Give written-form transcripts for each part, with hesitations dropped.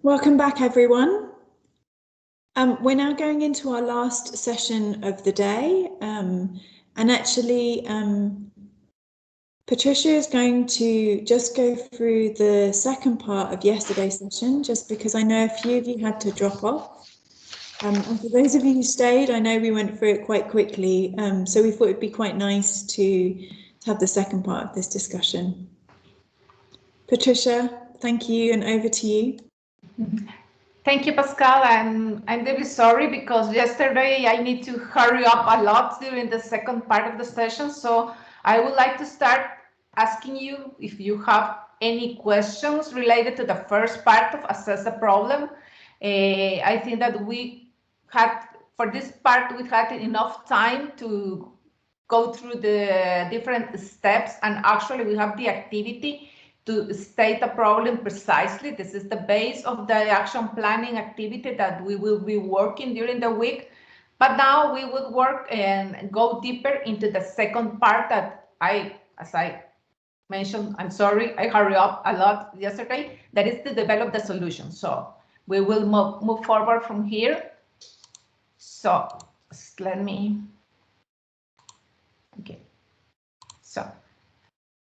Welcome back, everyone. We're now going into our last session of the day, and actually Patricia is going to just go through the second part of yesterday's session, just because I know a few of you had to drop off. And for those of you who stayed, I know we went through it quite quickly, so we thought it'd be quite nice to have the second part of this discussion. Patricia, thank you, and over to you. Thank you, Pascal. I'm really sorry because yesterday I need to hurry up a lot during the second part of the session. So I would like to start asking you if you have any questions related to the first part of assess the problem. I think that we had, for this part, we had enough time to go through the different steps, and actually we have the activity to state the problem precisely. This is the base of the action planning activity that we will be working during the week. But now we would work and go deeper into the second part that as I mentioned, I'm sorry, I hurry up a lot yesterday, that is to develop the solution. So we will move forward from here. So let me, okay. So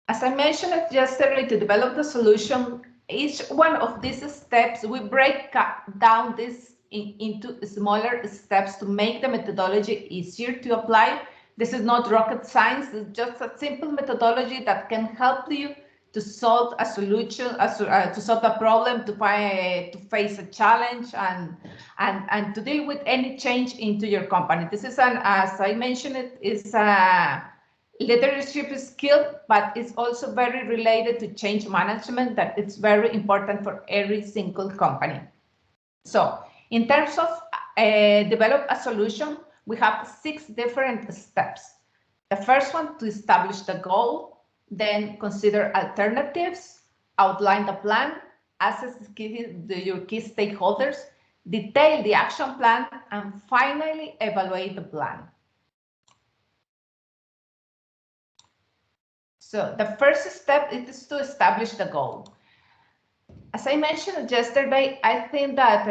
as I mentioned yesterday, to develop the solution, each one of these steps, we break down this into smaller steps to make the methodology easier to apply. This is not rocket science, it's just a simple methodology that can help you to solve a solution, to solve a problem, to face a challenge, and to deal with any change into your company. This is as I mentioned, it is a leadership skill, but it's also very related to change management, that it's very important for every single company. So in terms of develop a solution, we have 6 different steps. The first one, to establish the goal, then consider alternatives, outline the plan, assess your key stakeholders, detail the action plan, and finally evaluate the plan. So the first step is to establish the goal. As I mentioned yesterday, I think that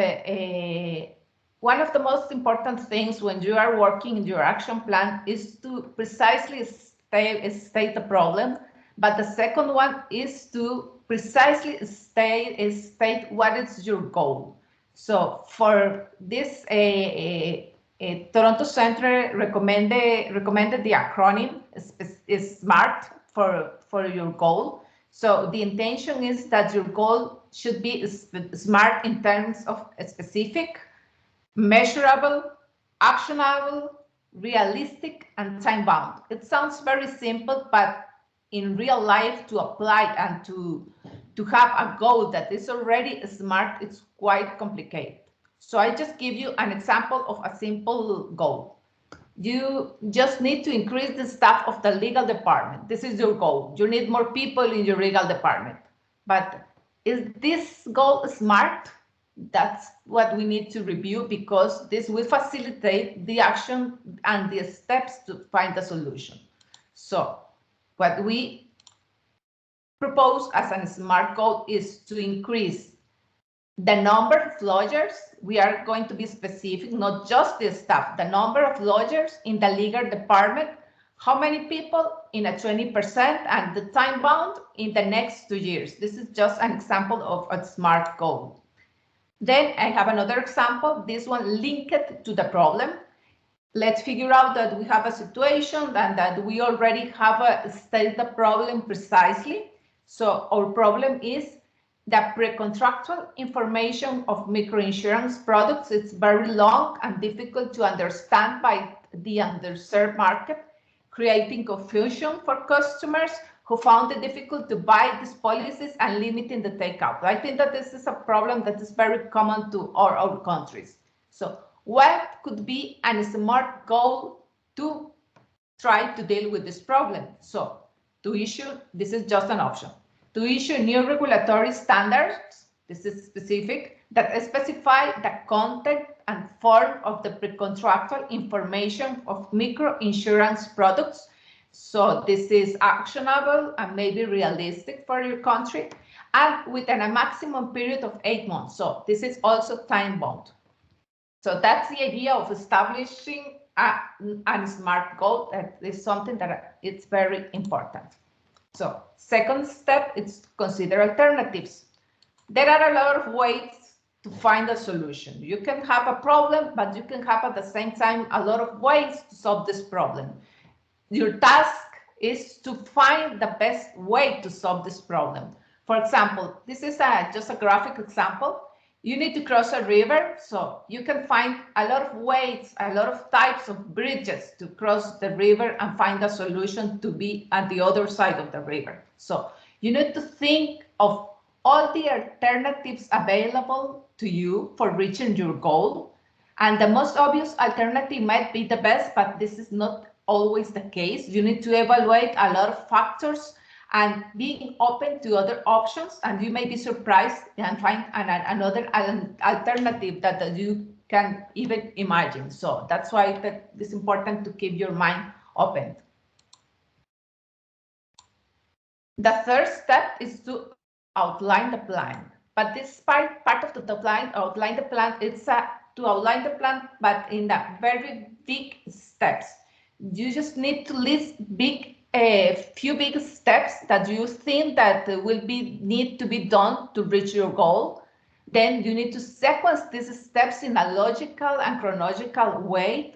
one of the most important things when you are working in your action plan is to precisely state the problem. But the second one is to precisely state what is your goal. So for this, Toronto Centre recommended the acronym is SMART for your goal. So the intention is that your goal should be SMART in terms of specific, measurable, actionable, realistic, and time-bound. It sounds very simple, but in real life, to apply and to have a goal that is already SMART, it's quite complicated. So I just give you an example of a simple goal. You just need to increase the staff of the legal department. This is your goal. You need more people in your legal department. But is this goal SMART? That's what we need to review, because this will facilitate the action and the steps to find the solution. So what we propose as a SMART goal is to increase the number of lawyers. We are going to be specific, not just the staff, the number of lawyers in the legal department, how many people in a 20%, and the time bound in the next 2 years. This is just an example of a SMART goal. Then I have another example, this one linked to the problem. Let's figure out that we have a situation and that we already have stated the problem precisely. So our problem is the pre-contractual information of microinsurance products. It's very long and difficult to understand by the underserved market, creating confusion for customers who found it difficult to buy these policies and limiting the takeout. I think that this is a problem that is very common to our countries. So what could be a SMART goal to try to deal with this problem? So to issue, this is just an option, to issue new regulatory standards, this is specific, that specify the content and form of the pre-contractual information of microinsurance products. So this is actionable and maybe realistic for your country. and within a maximum period of 8 months. So this is also time bound. So that's the idea of establishing a SMART goal. That is something that it's very important. So second step is consider alternatives. There are a lot of ways to find a solution. You can have a problem, but you can have at the same time a lot of ways to solve this problem. Your task is to find the best way to solve this problem. For example, this is just a graphic example. You need to cross a river, so you can find a lot of ways, a lot of types of bridges to cross the river and find a solution to be at the other side of the river. So you need to think of all the alternatives available to you for reaching your goal. And the most obvious alternative might be the best, but this is not always the case. You need to evaluate a lot of factors and being open to other options, and you may be surprised and find another alternative that you can even imagine. So that's why it's important to keep your mind open. The third step is to outline the plan. But this part of the plan, outline the plan, it's to outline the plan, but in the very big steps. You just need to list a few big steps that you think that will need to be done to reach your goal. Then you need to sequence these steps in a logical and chronological way.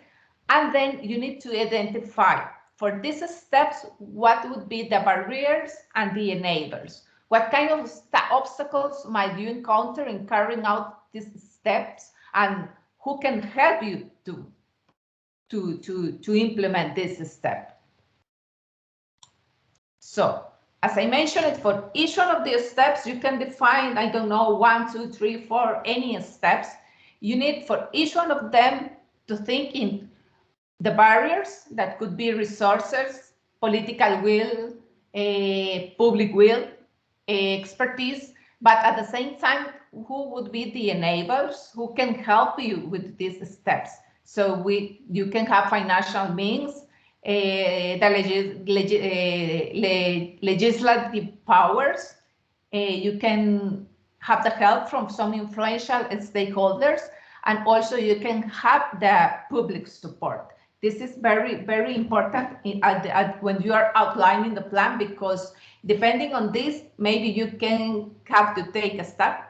And then you need to identify for these steps what would be the barriers and the enablers. What kind of obstacles might you encounter in carrying out these steps, and who can help you to implement this step? So, as I mentioned, for each one of these steps, you can define, I don't know, 1, 2, 3, 4, any steps. You need for each one of them to think in the barriers that could be resources, political will, public will, expertise, but at the same time, who would be the enablers who can help you with these steps? So you can have financial means, the legislative powers, you can have the help from some influential stakeholders, and also you can have the public support. This is very, very important when you are outlining the plan, because depending on this, maybe you can have to take a step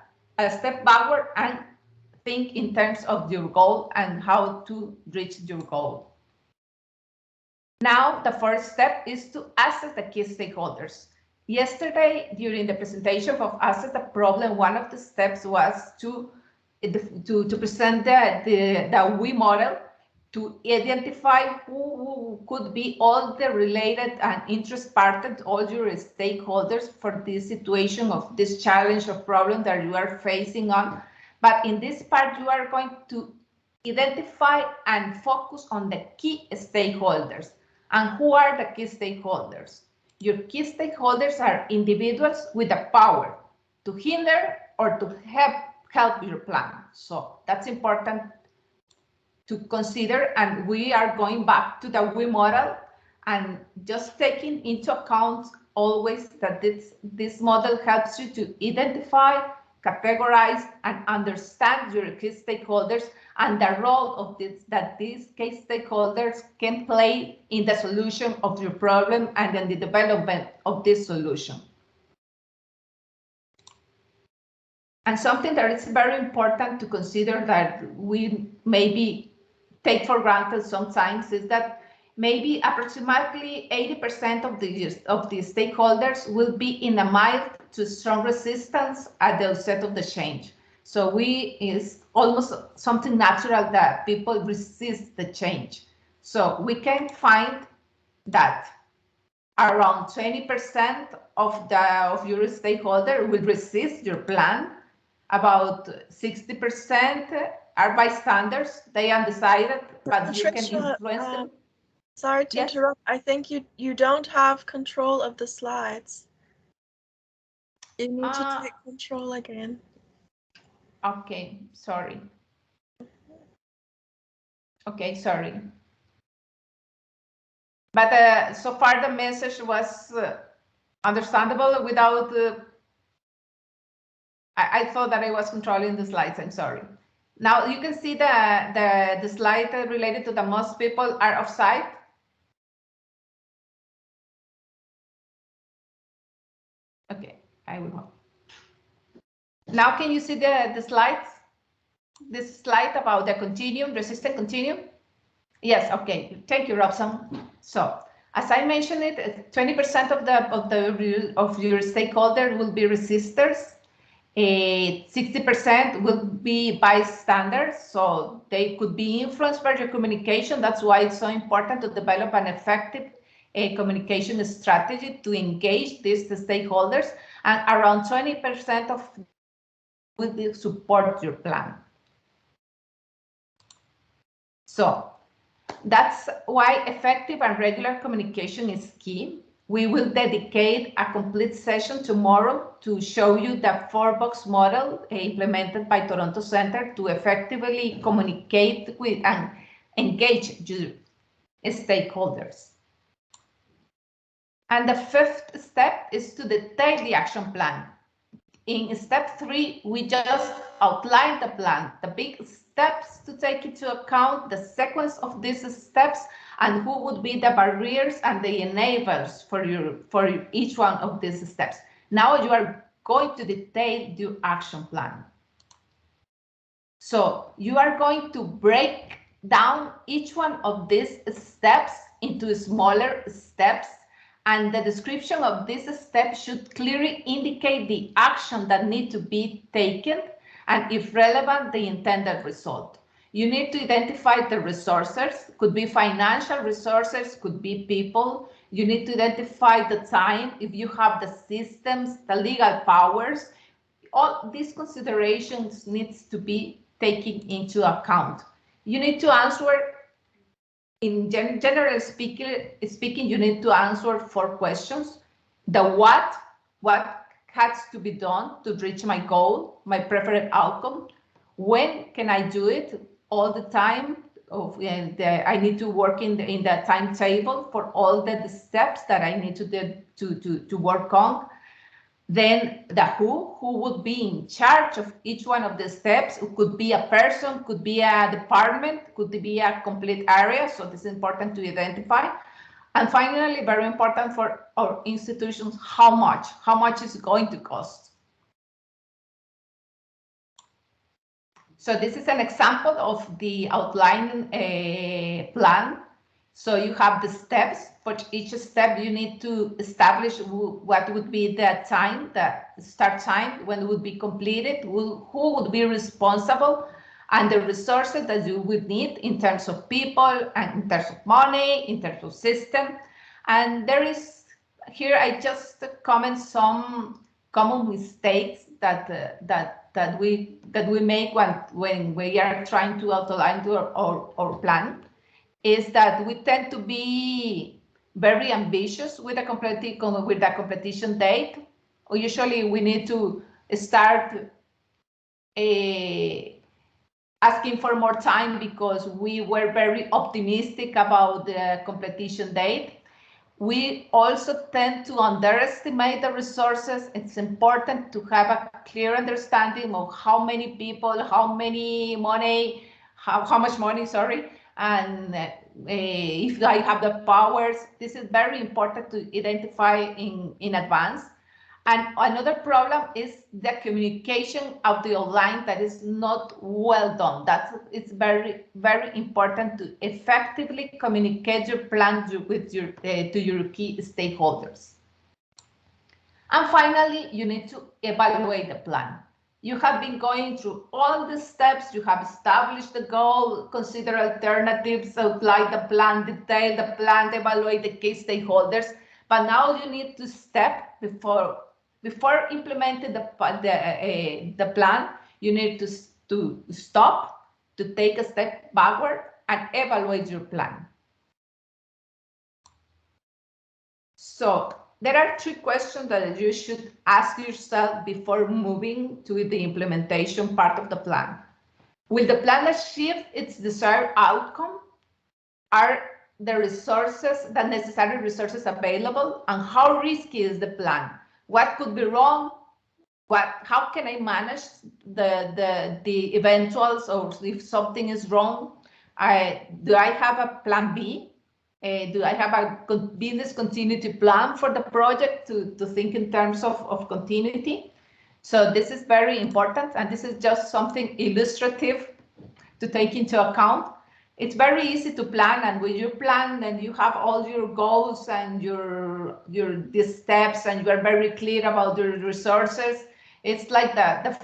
backward and think in terms of your goal and how to reach your goal. Now, the first step is to assess the key stakeholders. Yesterday, during the presentation of Assess the Problem, one of the steps was to present the WE model, to identify who could be all the related and interest parties, all your stakeholders for this situation of this challenge or problem that you are facing on. But in this part, you are going to identify and focus on the key stakeholders. And who are the key stakeholders? Your key stakeholders are individuals with the power to hinder or to help your plan. So that's important to consider, and we are going back to the WE model and just taking into account always that this model helps you to identify, categorize, and understand your key stakeholders and the role of these key stakeholders can play in the solution of your problem and in the development of this solution. And something that is very important to consider that we maybe take for granted sometimes is that maybe approximately 80% of the stakeholders will be in a mild to strong resistance at the outset of the change. So it's almost something natural that people resist the change. So we can find that around 20% of your stakeholder will resist your plan. About 60% are bystanders. They undecided, but Patricia, you can influence them. Sorry to interrupt. I think you don't have control of the slides. You need to take control again. Okay, sorry. Okay, sorry. But so far the message was understandable without I thought that I was controlling the slides. I'm sorry. Now you can see the slide related to the most people are offsite. Okay, I will hope. Now can you see the slides? This slide about the continuum, resistant continuum? Yes, okay. Thank you, Robson. So as I mentioned it, 20% of your stakeholders will be resistors. 60% will be bystanders, so they could be influenced by your communication. That's why it's so important to develop an effective communication strategy to engage these stakeholders, and around 20% of will support your plan. So that's why effective and regular communication is key. We will dedicate a complete session tomorrow to show you the 4-box model implemented by Toronto Centre to effectively communicate with and engage your stakeholders. And the 5th step is to detail the action plan. In step 3, we just outlined the plan, the big steps to take into account, the sequence of these steps, and who would be the barriers and the enablers for each one of these steps. Now you are going to detail your action plan. So you are going to break down each one of these steps into smaller steps, and the description of this step should clearly indicate the action that needs to be taken and, if relevant, the intended result. You need to identify the resources, could be financial resources, could be people. You need to identify the time, if you have the systems, the legal powers. All these considerations needs to be taken into account. You need to answer, in general speaking, you need to answer 4 questions. The what has to be done to reach my goal, my preferred outcome? When can I do it? All the time. I need to work in the timetable for all the steps that I need to work on. Then the who would be in charge of each one of the steps. It could be a person, could be a department, could be a complete area. So this is important to identify. And finally, very important for our institutions, how much is it going to cost? So this is an example of the outline plan. So you have the steps. For each step, you need to establish what would be the time, the start time, when it would be completed, who would be responsible, and the resources that you would need in terms of people and in terms of money, in terms of system. And there is, here I just comment some common mistakes that we make when we are trying to outline our plan, is that we tend to be very ambitious with the competition date. Usually we need to start asking for more time because we were very optimistic about the competition date. We also tend to underestimate the resources. It's important to have a clear understanding of how many people, how much money, sorry, and if I have the powers. This is very important to identify in advance. And another problem is the communication of the online that is not well done. It's very, very important to effectively communicate your plan with to your key stakeholders. And finally, you need to evaluate the plan. You have been going through all the steps. You have established the goal, consider alternatives, apply the plan, detail the plan, evaluate the key stakeholders. But now you need to step before implementing the plan, you need to stop, to take a step backward and evaluate your plan. So there are 3 questions that you should ask yourself before moving to the implementation part of the plan. Will the plan achieve its desired outcome? Are the necessary resources available? And how risky is the plan? What could be wrong? how can I manage the eventuals, or if something is wrong? Do I have a plan B? Do I have a business continuity plan for the project to think in terms of continuity? So this is very important, and this is just something illustrative to take into account. It's very easy to plan, and when you plan, then you have all your goals and the steps, and you are very clear about your resources. It's like the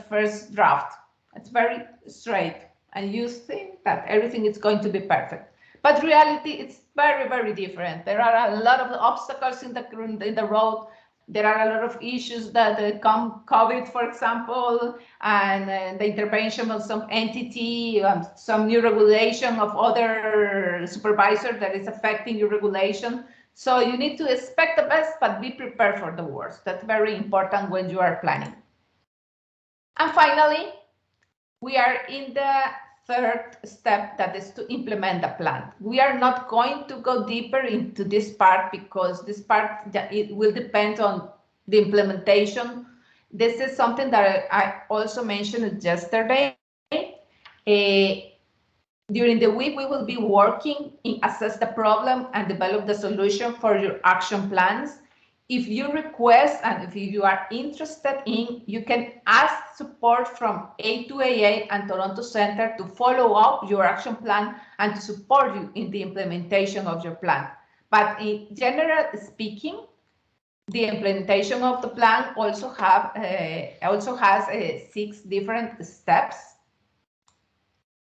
first draft. It's very straight, and you think that everything is going to be perfect. But reality, it's very, very different. There are a lot of obstacles in the road. There are a lot of issues that come, COVID, for example, and the intervention of some entity, some new regulation of other supervisor that is affecting your regulation. So you need to expect the best, but be prepared for the worst. That's very important when you are planning. And finally, we are in the third step, that is to implement the plan. We are not going to go deeper into this part because this part, it will depend on the implementation. This is something that I also mentioned yesterday. During the week, we will be working in assess the problem and develop the solution for your action plans. If you request and if you are interested in, you can ask support from A2AA and Toronto Center to follow up your action plan and to support you in the implementation of your plan. But in general speaking, the implementation of the plan also has 6 different steps.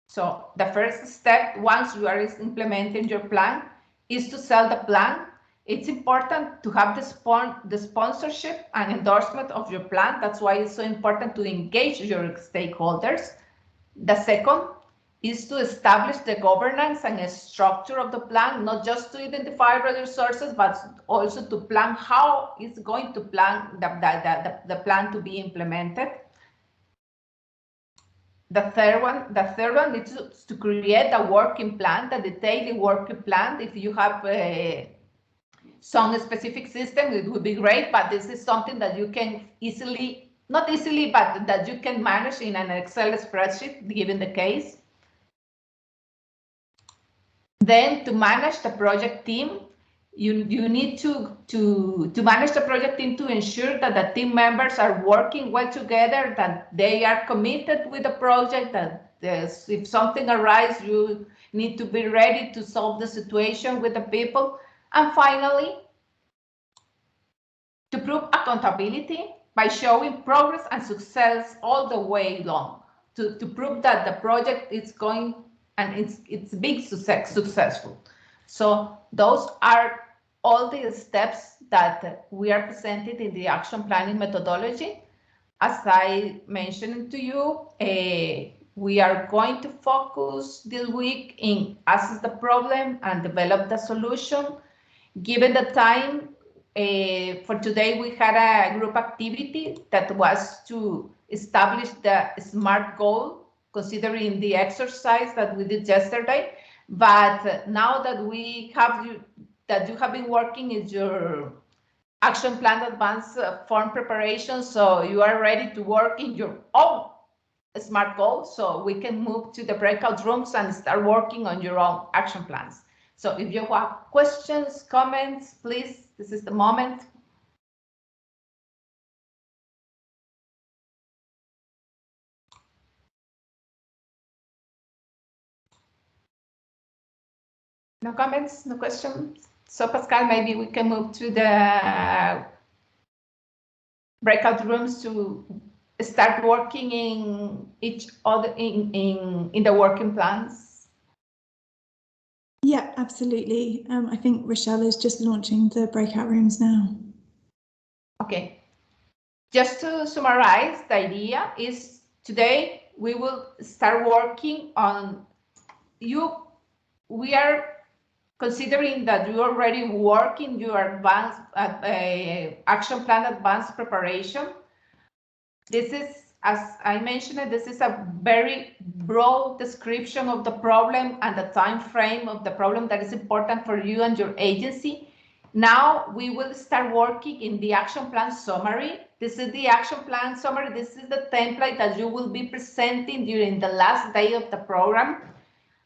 So the first step, once you are implementing your plan, is to sell the plan. It's important to have the sponsorship and endorsement of your plan. That's why it's so important to engage your stakeholders. The second is to establish the governance and structure of the plan, not just to identify resources, but also to plan how it's going to plan the plan to be implemented. The third one is to create a working plan, the detailed working plan. If you have some specific system, it would be great, but this is something that you can easily, not easily, but that you can manage in an Excel spreadsheet, given the case. Then to manage the project team, you need to manage the project team to ensure that the team members are working well together, that they are committed with the project, that if something arises, you need to be ready to solve the situation with the people. And finally, to prove accountability by showing progress and success all the way along, to prove that the project is going and it's big successful. So those are all the steps that we are presented in the action planning methodology. As I mentioned to you, we are going to focus this week in assess the problem and develop the solution. Given the time, for today, we had a group activity that was to establish the SMART goal, considering the exercise that we did yesterday. But now that we have you have been working in your action plan advanced form preparation, so you are ready to work in your own SMART goal, so we can move to the breakout rooms and start working on your own action plans. So if you have questions, comments, please, this is the moment. No comments, no questions. So Pascal, maybe we can move to the breakout rooms to start working in each other in the working plans. Yeah, absolutely. I think Rochelle is just launching the breakout rooms now. Okay. Just to summarize, the idea is today we will start working on we are considering that you already work in your advanced action plan advanced preparation. This is, as I mentioned, this is a very broad description of the problem and the time frame of the problem that is important for you and your agency. Now we will start working in the action plan summary. This is the action plan summary. This is the template that you will be presenting during the last day of the program.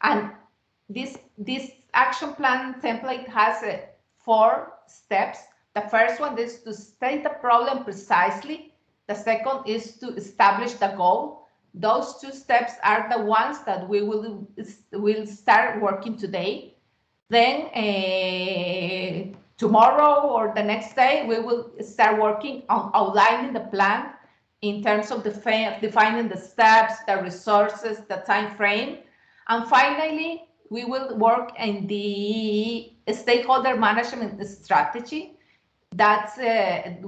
And this action plan template has 4 steps. The first one is to state the problem precisely. The second is to establish the goal. Those 2 steps are the ones that we will start working today. Then tomorrow or the next day, we will start working on outlining the plan in terms of defining the steps, the resources, the time frame. And finally, we will work in the stakeholder management strategy. That's that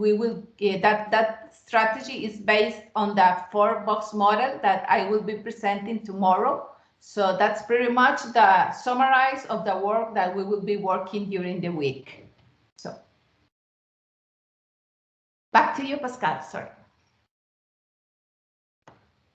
strategy is based on the 4-box model that I will be presenting tomorrow. So that's pretty much the summarize of the work that we will be working during the week. So back to you, Pascal, sorry.